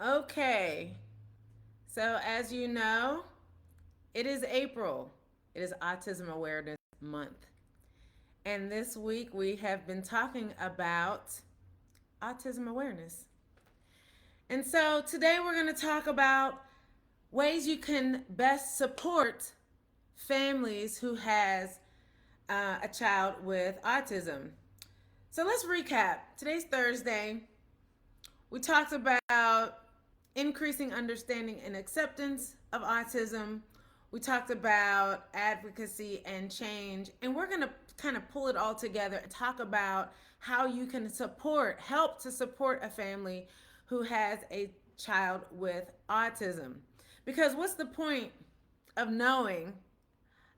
Okay, so as you know, it is April. It is Autism Awareness Month. And this week we have been talking about autism awareness. And so today we're going to talk about ways you can best support families who has a child with autism. So let's recap. Today's Thursday. We talked about increasing understanding and acceptance of autism. We talked about advocacy and change, and we're going to kind of pull it all together and talk about how you can help to support a family who has a child with autism. Because what's the point of knowing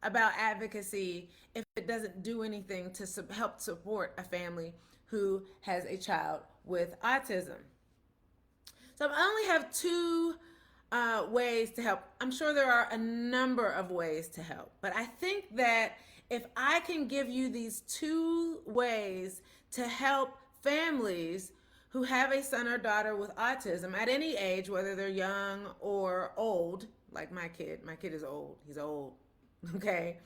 about advocacy if it doesn't do anything to help support a family who has a child with autism? So I only have two ways to help. I'm sure there are a number of ways to help, but I think that if I can give you these two ways to help families who have a son or daughter with autism at any age, whether they're young or old, like my kid is old, he's old, okay,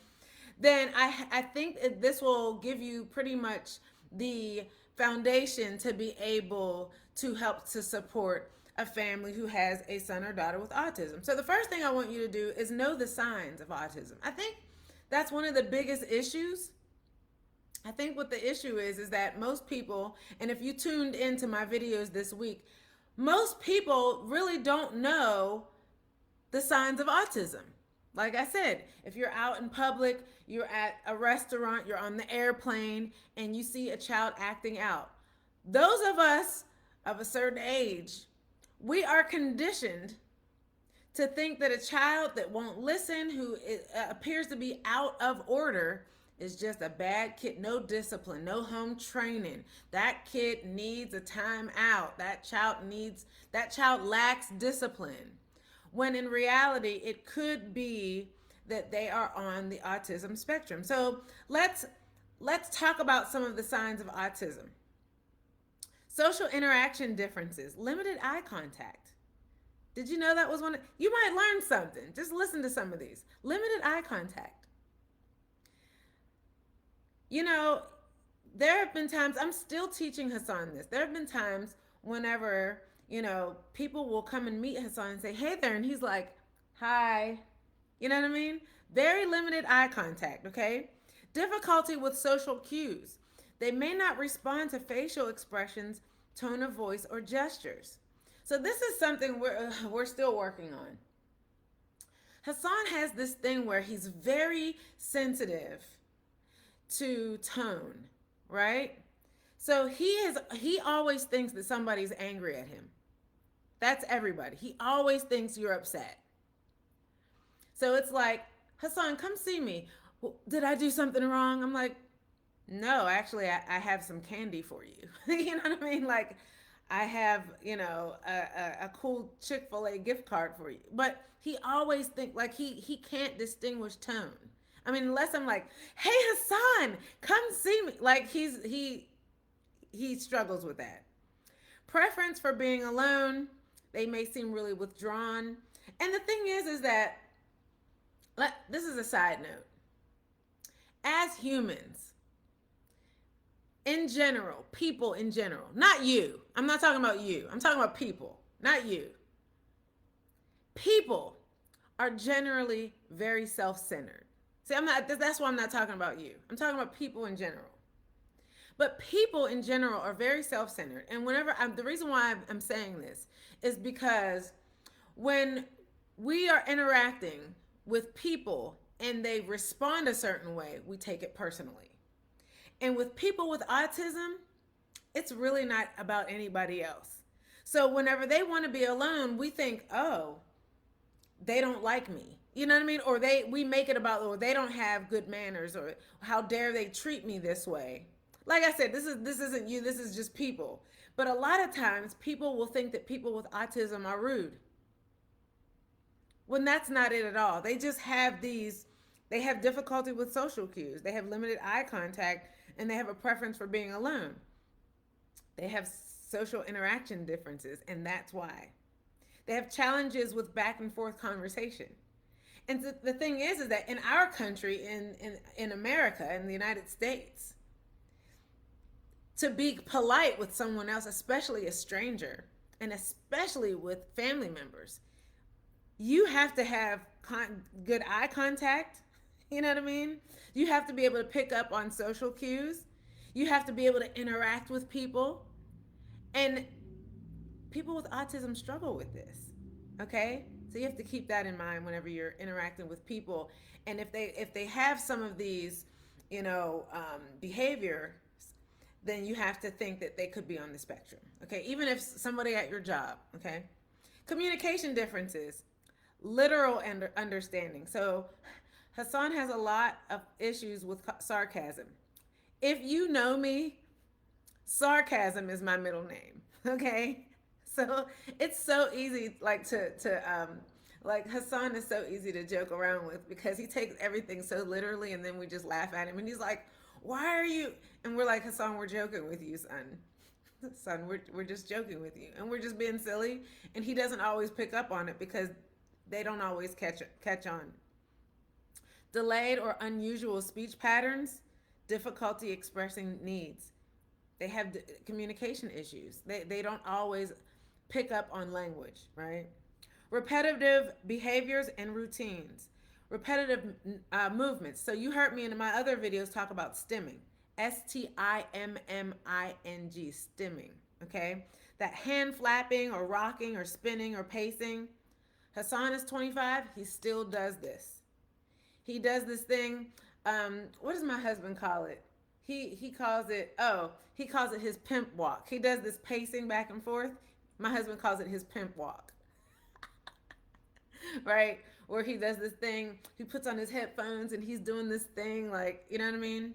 then I think this will give you pretty much the foundation to be able to help to support a family who has a son or daughter with autism. So the first thing I want you to do is know the signs of autism. I think that's one of the biggest issues. I think what the issue is that most people, and if you tuned into my videos this week, most people really don't know the signs of autism. Like I said, if you're out in public, you're at a restaurant, you're on the airplane, and you see a child acting out, those of us of a certain age, we are conditioned to think that a child that won't listen, who appears to be out of order, is just a bad kid. No discipline, no home training. That kid needs a time out. That child lacks discipline. When in reality, it could be that they are on the autism spectrum. So let's talk about some of the signs of autism. Social interaction differences, limited eye contact. Did you know that was you might learn something. Just listen to some of these. Limited eye contact. You know, there have been times, I'm still teaching Hassan this. There have been times whenever, people will come and meet Hassan and say, hey there. And he's like, hi. You know what I mean? Very limited eye contact, okay? Difficulty with social cues. They may not respond to facial expressions, tone of voice, or gestures. So this is something we're still working on. Hassan has this thing where he's very sensitive to tone, right? So he always thinks that somebody's angry at him. That's everybody. He always thinks you're upset. So it's like, Hassan, come see me. Well, did I do something wrong? I'm like, no, actually, I have some candy for you. You know what I mean? Like, I have, a cool Chick-fil-A gift card for you. But he always think like he can't distinguish tone. I mean, unless I'm like, hey Hassan, come see me. Like he struggles with that. Preference for being alone. They may seem really withdrawn. And the thing is that this is a side note. As humans, in general, people in general, not you. I'm not talking about you. I'm talking about people, not you. People are generally very self-centered. See, that's why I'm not talking about you. I'm talking about people in general. But people in general are very self-centered. And the reason why I'm saying this is because when we are interacting with people and they respond a certain way, we take it personally. And with people with autism, it's really not about anybody else. So whenever they want to be alone, we think, oh, they don't like me. You know what I mean? Or we make it about, or they don't have good manners, or how dare they treat me this way. Like I said, this isn't you, this is just people. But a lot of times people will think that people with autism are rude, when that's not it at all. They have difficulty with social cues. They have limited eye contact, and they have a preference for being alone. They have social interaction differences, and that's why. They have challenges with back and forth conversation. And the thing is that in our country, in America, in the United States, to be polite with someone else, especially a stranger, and especially with family members, you have to have good eye contact. You know what I mean? You have to be able to pick up on social cues. You have to be able to interact with people. And people with autism struggle with this. Okay? So you have to keep that in mind whenever you're interacting with people. And if they have some of these, behavior, then you have to think that they could be on the spectrum. Okay? Even if somebody at your job, okay? Communication differences, literal understanding. So Hassan has a lot of issues with sarcasm. If you know me, sarcasm is my middle name. Okay? So it's so easy, like Hassan is so easy to joke around with because he takes everything so literally, and then we just laugh at him, and he's like, "Why are you?" And we're like, "Hassan, we're joking with you, son. Son, we're just joking with you, and we're just being silly." And he doesn't always pick up on it because they don't always catch on. Delayed or unusual speech patterns, difficulty expressing needs. They have communication issues. They don't always pick up on language, right? Repetitive behaviors and routines. Repetitive movements. So you heard me in my other videos talk about stimming. Stimming, stimming, okay? That hand flapping or rocking or spinning or pacing. Hassan is 25. He still does this. He does this thing. What does my husband call it? He calls it his pimp walk. He does this pacing back and forth. My husband calls it his pimp walk. Right? Where he does this thing, he puts on his headphones and he's doing this thing, like, you know what I mean?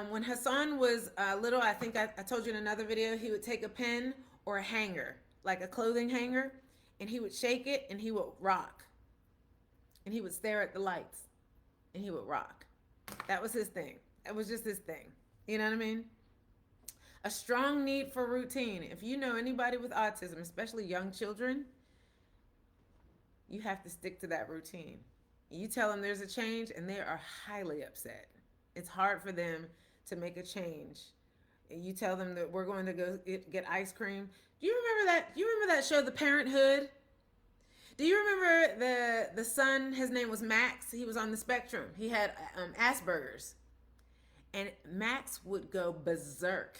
When Hassan was little, I think I told you in another video, he would take a pen or a hanger, like a clothing hanger, and he would shake it and he would rock. And he would stare at the lights and he would rock. That was his thing. It was just his thing. You know what I mean? A strong need for routine. If you know anybody with autism, especially young children, you have to stick to that routine. You tell them there's a change and they are highly upset. It's hard for them to make a change. You tell them that we're going to go get ice cream. Do you remember that? You remember that show, The Parenthood? Do you remember the son? His name was Max. He was on the spectrum. He had Asperger's, and Max would go berserk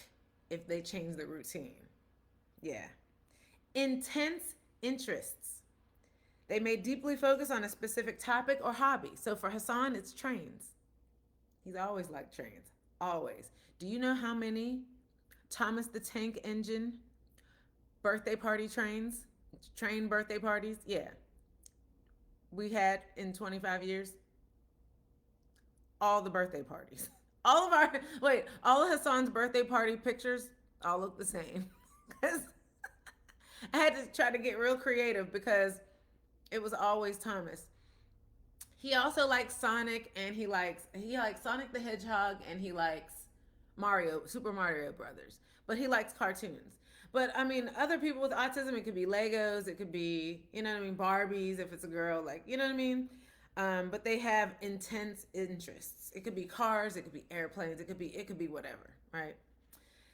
if they changed the routine. Yeah. Intense interests. They may deeply focus on a specific topic or hobby. So for Hassan, it's trains. He's always liked trains. Always. Do you know how many Thomas the Tank Engine birthday party train birthday parties? Yeah. We had in 25 years. All the birthday parties. All of Hassan's birthday party pictures all look the same. Because I had to try to get real creative because it was always Thomas. He also likes Sonic, and he likes Sonic the Hedgehog, and he likes Super Mario Brothers. But he likes cartoons. But I mean, other people with autism, it could be Legos, it could be, you know what I mean, Barbies if it's a girl, like, you know what I mean? But they have intense interests. It could be cars, it could be airplanes, it could be whatever, right?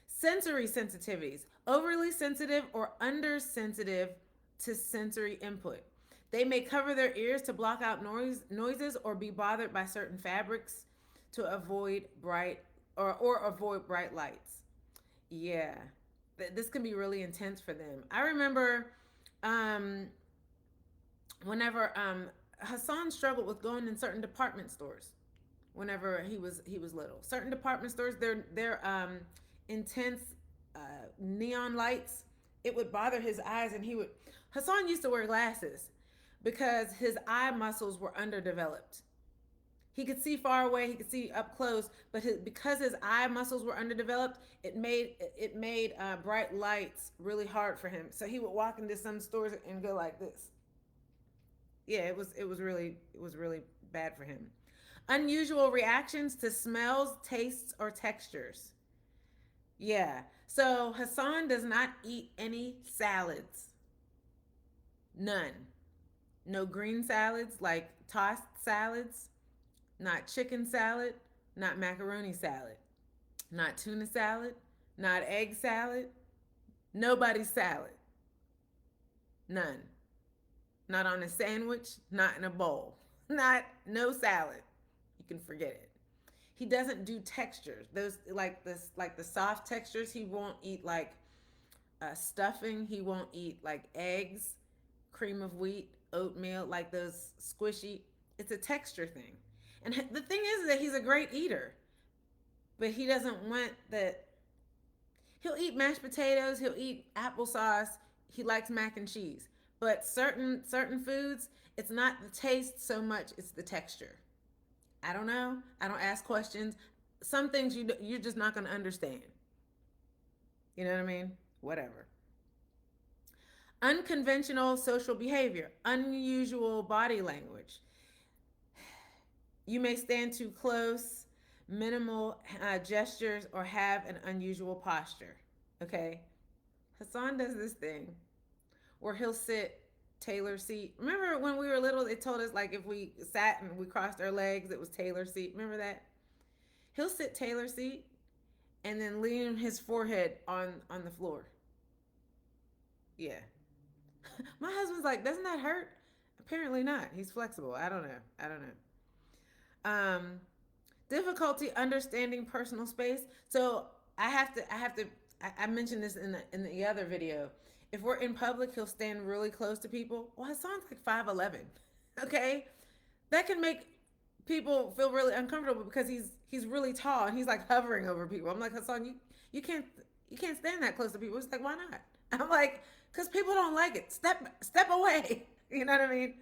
Sensory sensitivities, overly sensitive or undersensitive to sensory input. They may cover their ears to block out noises or be bothered by certain fabrics to avoid bright lights. Yeah, this can be really intense for them. I remember whenever Hassan struggled with going in certain department stores whenever he was little. Certain department stores, their intense neon lights, it would bother his eyes, and Hassan used to wear glasses because his eye muscles were underdeveloped. He could see far away, he could see up close, but because his eye muscles were underdeveloped, it made bright lights really hard for him. So he would walk into some stores and go like this. Yeah, it was really bad for him. Unusual reactions to smells, tastes, or textures. Yeah. So Hassan does not eat any salads. None. No green salads like tossed salads, not chicken salad, not macaroni salad, not tuna salad, not egg salad, nobody's salad. None. Not on a sandwich, not in a bowl. Not no salad. You can forget it. He doesn't do textures. Those like the soft textures. He won't eat like stuffing. He won't eat like eggs, cream of wheat, oatmeal, like those squishy. It's a texture thing. And the thing is that he's a great eater, but he doesn't want that. He'll eat mashed potatoes. He'll eat applesauce. He likes mac and cheese. But certain foods, it's not the taste so much; it's the texture. I don't know. I don't ask questions. Some things you're just not going to understand. You know what I mean? Whatever. Unconventional social behavior, unusual body language. You may stand too close, minimal gestures, or have an unusual posture. Okay? Hassan does this thing where he'll sit Taylor seat. Remember when we were little, they told us like if we sat and we crossed our legs, it was Taylor seat. Remember that? He'll sit Taylor seat and then lean his forehead on the floor. Yeah. My husband's like, doesn't that hurt? Apparently not. He's flexible. I don't know. I don't know. Difficulty understanding personal space. So I mentioned this in the other video. If we're in public, he'll stand really close to people. Well, Hassan's like 5'11". Okay, that can make people feel really uncomfortable because he's really tall and he's like hovering over people. I'm like, Hassan, you can't stand that close to people. He's like, why not? I'm like, because people don't like it. Step away. You know what I mean?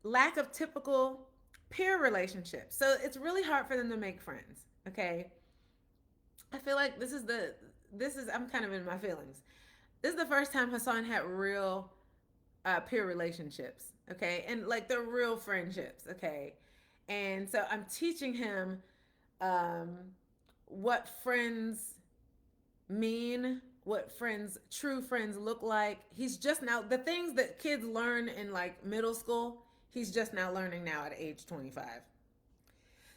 Lack of typical peer relationships. So it's really hard for them to make friends. Okay, I feel like this is I'm kind of in my feelings. This is the first time Hassan had real peer relationships. Okay, and like they're real friendships. Okay, and so I'm teaching him um, what friends mean, what true friends look like. He's just now the things that kids learn in like middle school. He's just now learning now at age 25.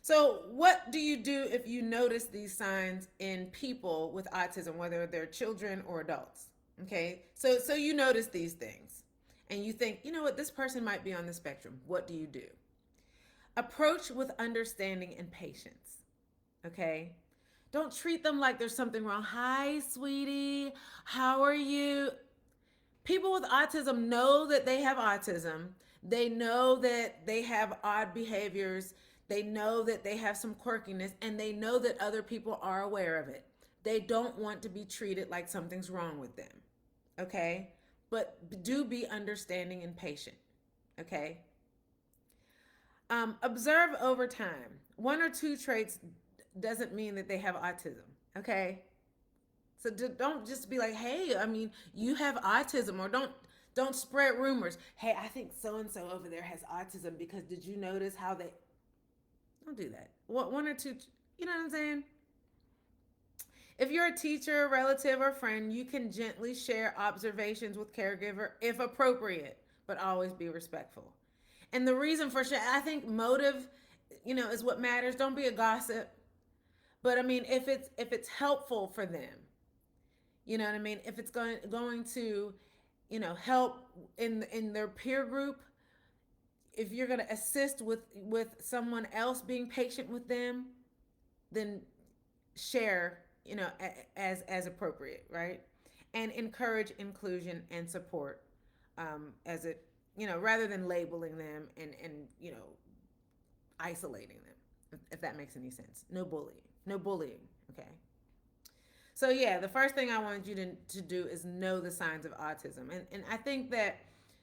So, what do you do if you notice these signs in people with autism, whether they're children or adults? Okay, so you notice these things, and you think, you know what, this person might be on the spectrum. What do you do? Approach with understanding and patience. Okay, don't treat them like there's something wrong. Hi, sweetie, how are you? People with autism know that they have autism. They know that they have odd behaviors. They know that they have some quirkiness, and they know that other people are aware of it. They don't want to be treated like something's wrong with them. Okay? But do be understanding and patient. Okay? Observe over time. One or two traits doesn't mean that they have autism. Okay? So don't just be like, hey, I mean, you have autism, or don't spread rumors. Hey, I think so and so over there has autism because did you notice how they? Don't do that. What one or two? You know what I'm saying? If you're a teacher, relative, or friend, you can gently share observations with caregiver if appropriate, but always be respectful. And the reason for share, I think motive, is what matters. Don't be a gossip. But I mean, if it's helpful for them, you know what I mean? If it's going to, help in their peer group, if you're going to assist with someone else being patient with them, then share, as appropriate, right? And encourage inclusion and support, as it, rather than labeling them and isolating them, if that makes any sense. No bullying, okay? So yeah, the first thing I wanted you to do is know the signs of autism. And I think that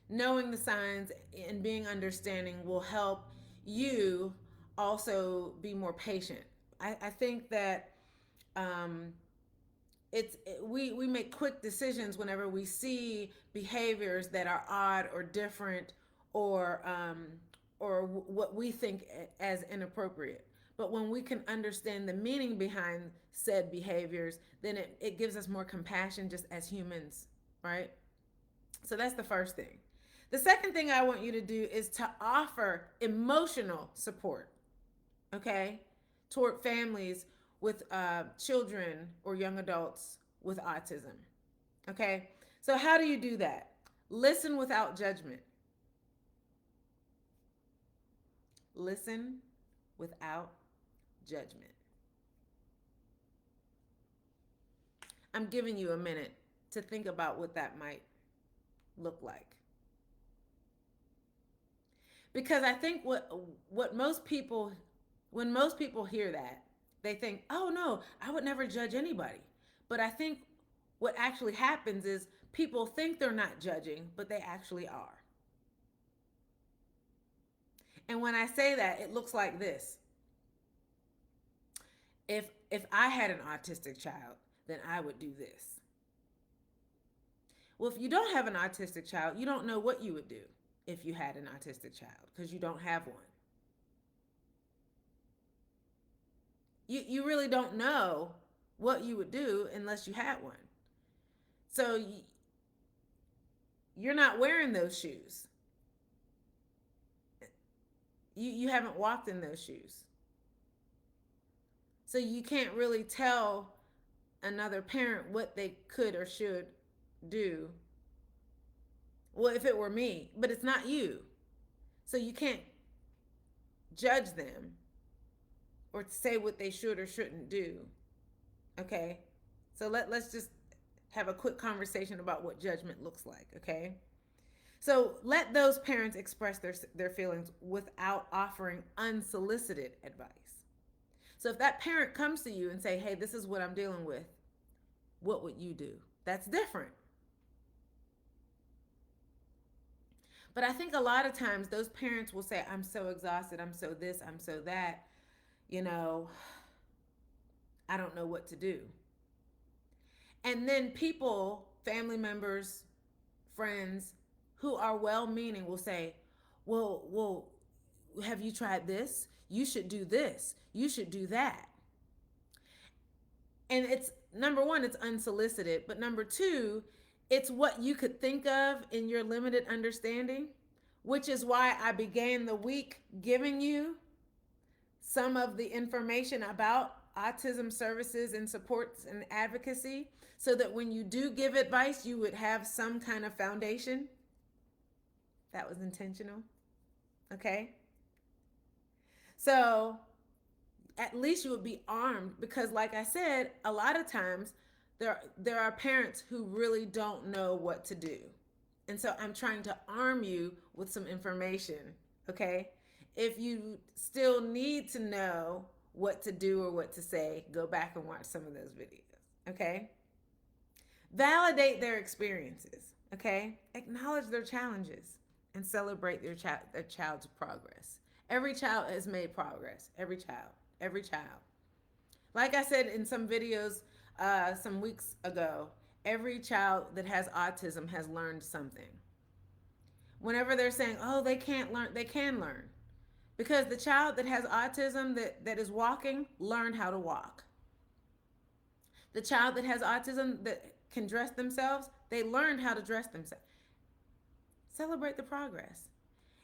knowing the signs and being understanding will help you also be more patient. I think that we make quick decisions whenever we see behaviors that are odd or different, or what we think as inappropriate. But when we can understand the meaning behind said behaviors, then it gives us more compassion just as humans, right? So that's the first thing. The second thing I want you to do is to offer emotional support, okay, toward families with children or young adults with autism, okay? So, how do you do that? Listen without judgment. Listen without judgment. I'm giving you a minute to think about what that might look like. Because I think what most people when most people hear that, they think, "Oh no, I would never judge anybody." But I think what actually happens is people think they're not judging, but they actually are. And when I say that, it looks like this. If I had an autistic child, then I would do this. Well, if you don't have an autistic child, you don't know what you would do if you had an autistic child because you don't have one. You really don't know what you would do unless you had one. So you're not wearing those shoes. You haven't walked in those shoes. So you can't really tell another parent what they could or should do. Well, if it were me, but it's not you. So you can't judge them or say what they should or shouldn't do. Okay? So let's just have a quick conversation about what judgment looks like, okay? So let those parents express their feelings without offering unsolicited advice. So if that parent comes to you and say, "Hey, this is what I'm dealing with," what would you do? That's different. But I think a lot of times those parents will say, "I'm so exhausted, I'm so this, I'm so that, you know, I don't know what to do." And then people, family members, friends who are well meaning will say, well, have you tried this? You should do this. You should do that. And it's number one, it's unsolicited. But number two, it's what you could think of in your limited understanding, which is why I began the week giving you some of the information about autism services and supports and advocacy so that when you do give advice, you would have some kind of foundation. That was intentional. Okay? So at least you would be armed because, like I said, a lot of times there are parents who really don't know what to do. And so I'm trying to arm you with some information, okay? If you still need to know what to do or what to say, go back and watch some of those videos, okay? Validate their experiences, okay? Acknowledge their challenges and celebrate their child's progress. Every child has made progress. Every child. Every child. Like I said in some videos some weeks ago, every child that has autism has learned something. Whenever they're saying, "Oh, they can't learn," they can learn. Because the child that has autism that is walking learned how to walk. The child that has autism that can dress themselves, they learned how to dress themselves. Celebrate the progress.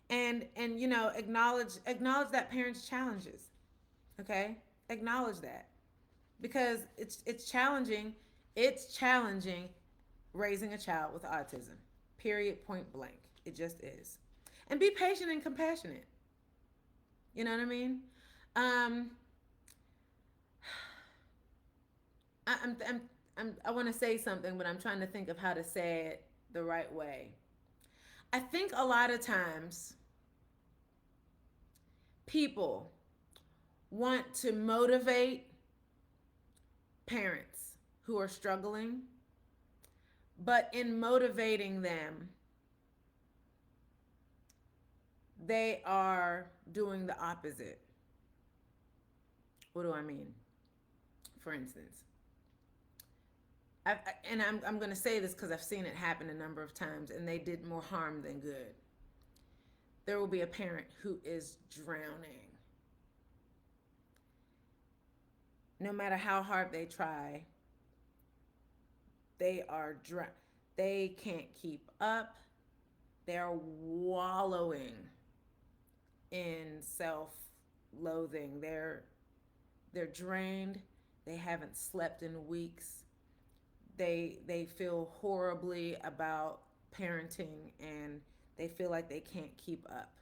And acknowledge that parent's challenges. Okay? Acknowledge that. Because it's challenging. It's challenging raising a child with autism. Period, point blank. It just is. And be patient and compassionate. You know what I mean? I want to say something, but I'm trying to think of how to say it the right way. I think a lot of times people want to motivate parents who are struggling, but in motivating them, they are doing the opposite. What do I mean? For instance, I'm going to say this because I've seen it happen a number of times, and they did more harm than good. There will be a parent who is drowning. No matter how hard they try, They can't keep up. They're wallowing in self-loathing. They're drained. They haven't slept in weeks. They feel horribly about parenting, and they feel like they can't keep up.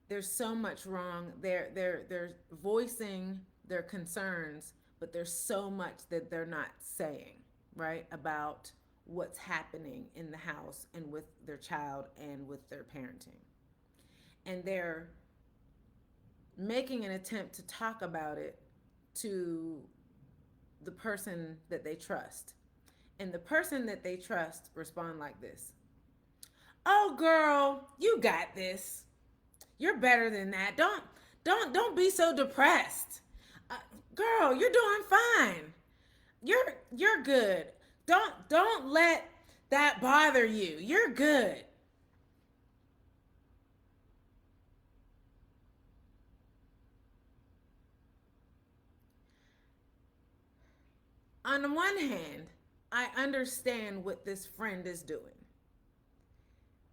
There's so much wrong. They're voicing their concerns, but there's so much that they're not saying, right? About what's happening in the house and with their child and with their parenting. And they're making an attempt to talk about it to the person that they trust. And the person that they trust respond like this: "Oh girl, you got this. You're better than that. Don't be so depressed. Uh, Girl, you're doing fine. You're good. Don't let that bother you. You're good." On the one hand, I understand what this friend is doing.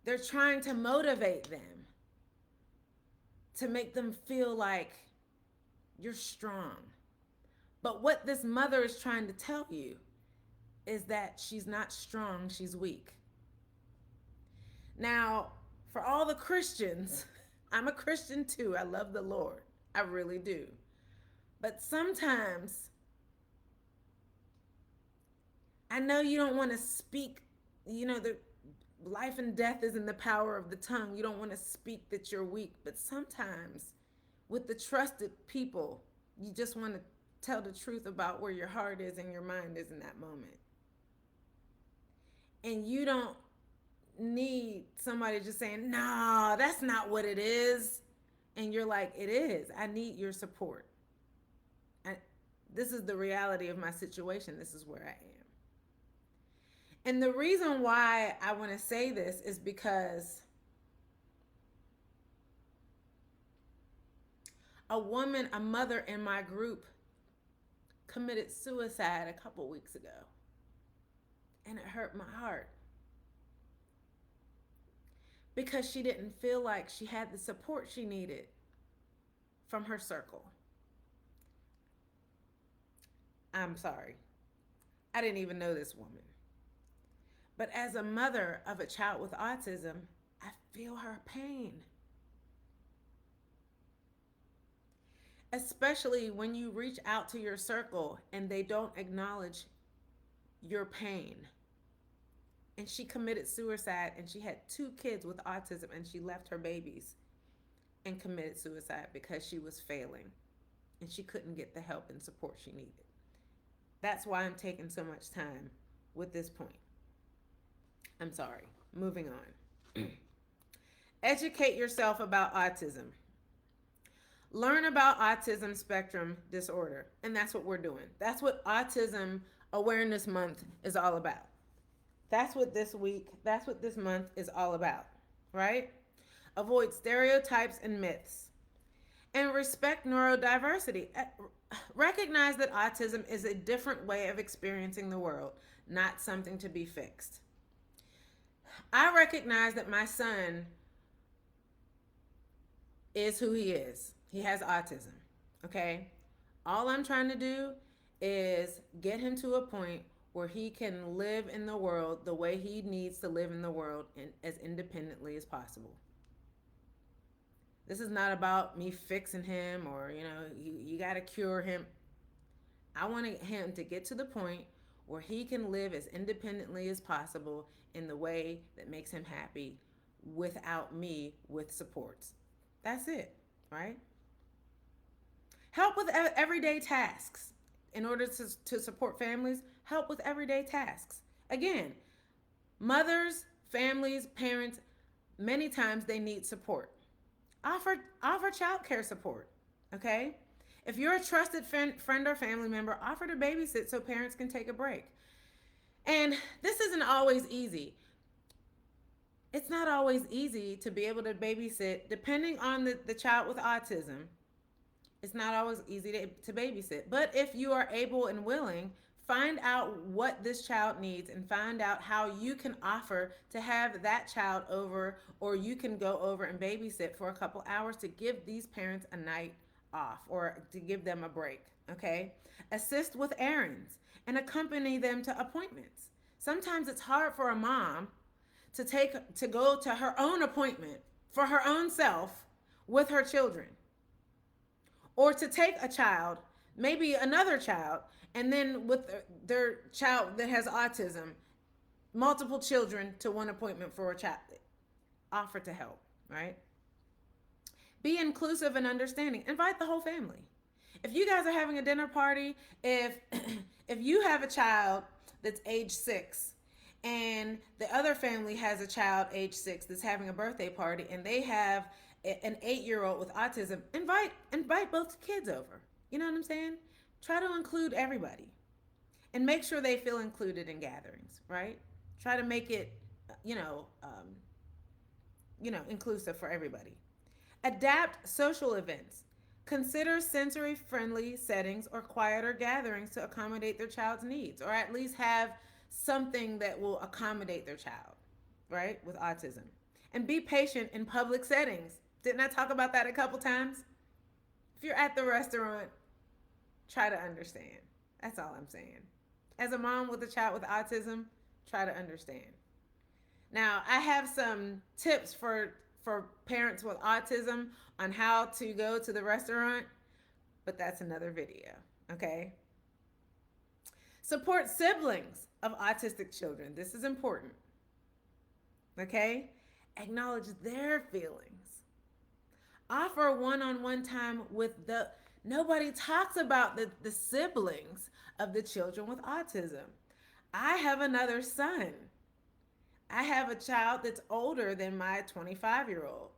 They're trying to motivate them, to make them feel like you're strong. But what this mother is trying to tell you is that she's not strong, she's weak. Now, for all the Christians, I'm a Christian too. I love the Lord. I really do. But sometimes I know you don't want to speak, the life and death is in the power of the tongue. You don't want to speak that you're weak, but sometimes with the trusted people, you just want to tell the truth about where your heart is and your mind is in that moment. And you don't need somebody just saying, "No, that's not what it is." And you're like, "It is. I need your support. I, this is the reality of my situation. This is where I am." And the reason why I want to say this is because a mother in my group committed suicide a couple weeks ago. And it hurt my heart because she didn't feel like she had the support she needed from her circle. I'm sorry. I didn't even know this woman. But as a mother of a child with autism, I feel her pain. Especially when you reach out to your circle and they don't acknowledge your pain. And she committed suicide, and she had 2 kids with autism, and she left her babies and committed suicide because she was failing and she couldn't get the help and support she needed. That's why I'm taking so much time with this point. I'm sorry. Moving on. Educate yourself about autism. Learn about autism spectrum disorder. And that's what we're doing. That's what Autism Awareness Month is all about. That's what this month is all about, right? Avoid stereotypes and myths. And respect neurodiversity. Recognize that autism is a different way of experiencing the world, not something to be fixed. I recognize that my son is who he is. He has autism, okay? All I'm trying to do is get him to a point where he can live in the world the way he needs to live in the world and as independently as possible. This is not about me fixing him or, you got to cure him. I want him to get to the point where he can live as independently as possible in the way that makes him happy without me with supports. That's it, right? Help with everyday tasks. In order to support families, help with everyday tasks. Again, mothers, families, parents, many times they need support. Offer child care support, okay? If you're a trusted friend or family member, offer to babysit so parents can take a break. And this isn't always easy. It's not always easy to be able to babysit, depending on the child with autism. It's not always easy to babysit. But if you are able and willing, Find out what this child needs and find out how you can offer to have that child over, or you can go over and babysit for a couple hours to give these parents a night off or to give them a break. Okay? Assist with errands and accompany them to appointments. Sometimes it's hard for a mom to go to her own appointment for her own self with her children, or to take a child, maybe another child, and then with their child that has autism, multiple children to one appointment for a child. Offer to help, right? Be inclusive and understanding. Invite the whole family. If you guys are having a dinner party, if if you have a child that's age 6 and the other family has a child age 6 that's having a birthday party and they have an 8-year-old with autism, invite both kids over. You know what I'm saying? Try to include everybody and make sure they feel included in gatherings, right? Try to make it, you know, um, inclusive for everybody. Adapt social events. Consider sensory friendly settings or quieter gatherings to accommodate their child's needs, or at least have something that will accommodate their child, right, with autism. And be patient in public settings. Didn't I talk about that a couple times? If you're at the restaurant, try to understand. That's all I'm saying. As a mom with a child with autism, try to understand. Now, I have some tips for parents with autism on how to go to the restaurant, but that's another video, okay? Support siblings of autistic children. This is important, okay? Acknowledge their feelings. Offer one-on-one time with nobody talks about the siblings of the children with autism. I have another son. I have a child that's older than my 25-year-old.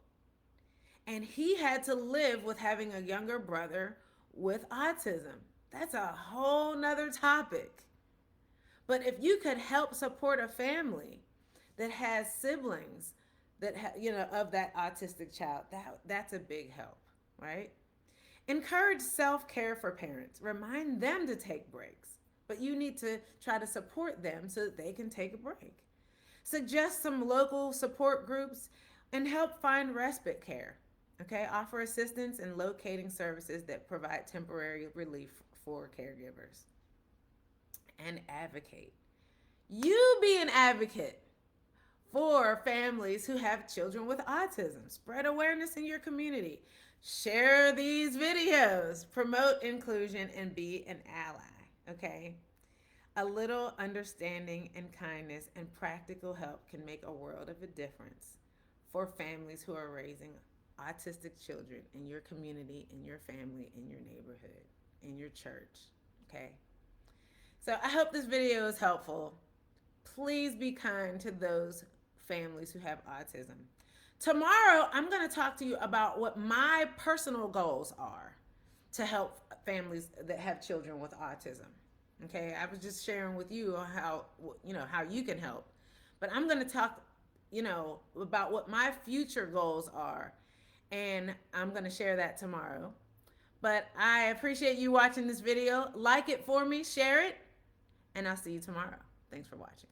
And he had to live with having a younger brother with autism. That's a whole nother topic. But if you could help support a family that has siblings of that autistic child, that's a big help, right? Encourage self-care for parents. Remind them to take breaks, but you need to try to support them so that they can take a break. Suggest some local support groups and help find respite care. Okay, offer assistance in locating services that provide temporary relief for caregivers. And advocate. You be an advocate for families who have children with autism. Spread awareness in your community. Share these videos. Promote inclusion and be an ally. Okay? A little understanding and kindness and practical help can make a world of a difference for families who are raising autistic children in your community, in your family, in your neighborhood, in your church. Okay? So I hope this video is helpful. Please be kind to those families who have autism. Tomorrow, I'm going to talk to you about what my personal goals are to help families that have children with autism. Okay, I was just sharing with you how you can help. But I'm going to talk, about what my future goals are. And I'm going to share that tomorrow. But I appreciate you watching this video. Like it for me, share it, and I'll see you tomorrow. Thanks for watching.